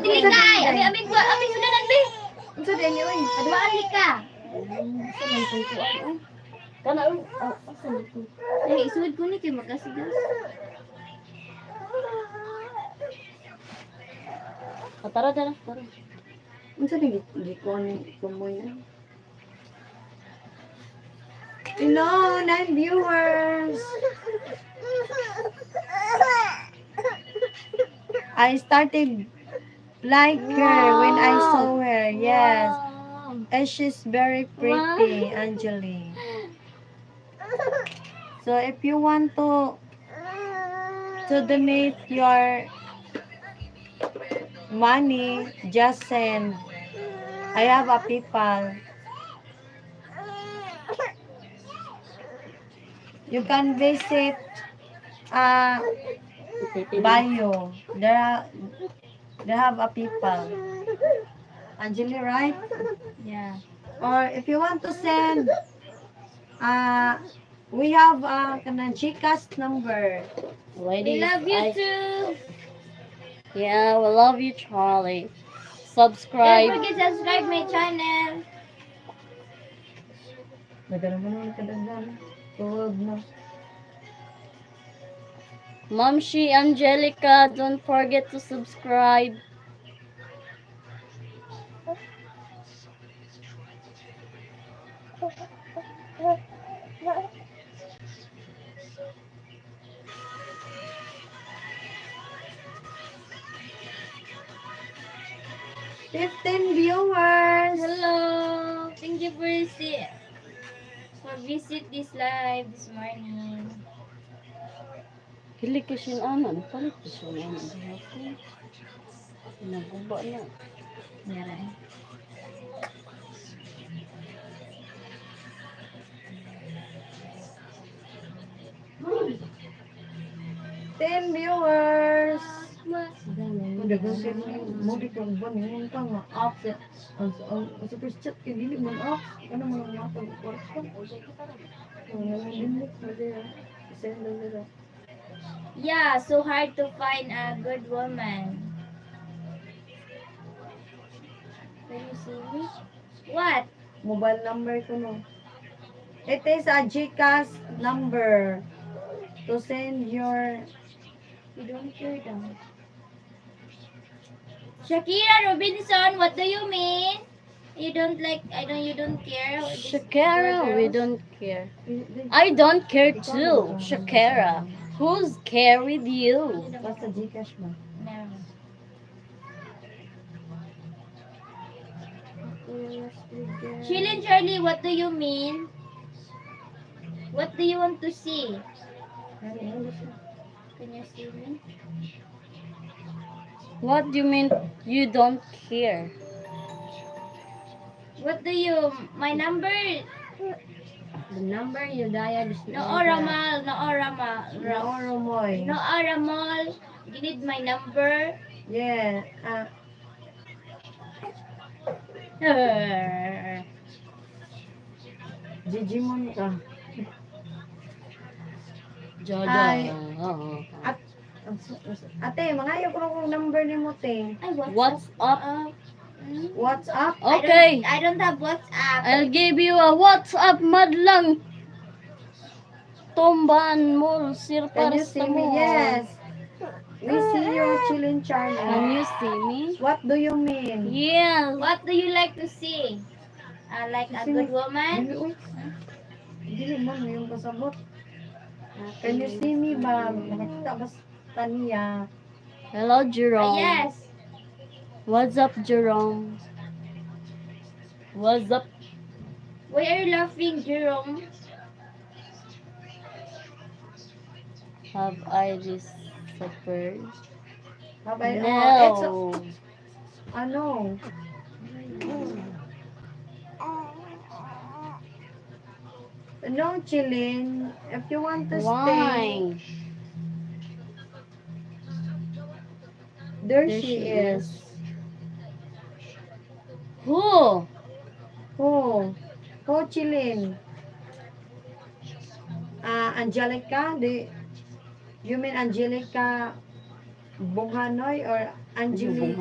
dili ka. Ami sudanan be. Unsa din ni oy? Adwaan li ka. Sa man tutuan oy. Kana oy. Asa man to? Ay isud ko ni kay magasigas. Tara. Unsa din gikon kumoy na? Hello, 9 viewers. I started like her when I saw her. Yes. And she's very pretty, Anjali. So if you want to donate your money, just send. I have a PayPal. You can visit bio. They have a PayPal. Anjali, right? Yeah. Or if you want to send, we have kanang Gcash number. We love you too. Yeah, we love you, Charlie. Don't Subscribe. forget to subscribe my channel. Momshi Angelica, don't forget to subscribe. Fifteen viewers. Hello. Thank you for visit this live this morning. Kili ko siya anan, palit ko siya anan. Naguba na. Meron. Ten viewers. Dagang kayo mo di ko ba ningon ka nga up super chat kay dili man up ano man nga pag kwarta limit mo dia send dala Yeah, so hard to find a good woman. Can you see me? What? Mobile number ko no. It is a Gcash number to send your You don't care daw. Shakira Robinson, what do you mean? You don't like, you don't care? Shakira, we don't care. I don't care too, Shakira. Who's care with you? basta Gcash ba Meron. Chilin Charlie, what do you mean? What do you want to see? Can you see me? What do you mean you don't care? What do you, my number? the number you dial is No Ramal, no Ramal. Romoy. No Ramal. You need my number? Yeah. Digimon ka. Ay. Ate, mangayo ko ng number ni mo, te. Ay, What's up? What's up? Okay. I don't have WhatsApp. I'll give you a WhatsApp madlang. Tomban mo, sir, can para you see sa me mo. yes we see you chilling Charlie Can you see me? what do you mean Yeah. What do you like to see? Like a good woman? dili uy dili man yung kasabot can you see me ba nakita ba sa niya Hello, Jerome. Yes. What's up, Jerome? What's up? Why are you laughing, Jerome? Have I disappeared? Babay, No. ano? No, chilling. If you want to stay, Why? there There she she is. Who? Who? Who chilling? Angelica? You mean Angelica Bunghanoy or Angelica?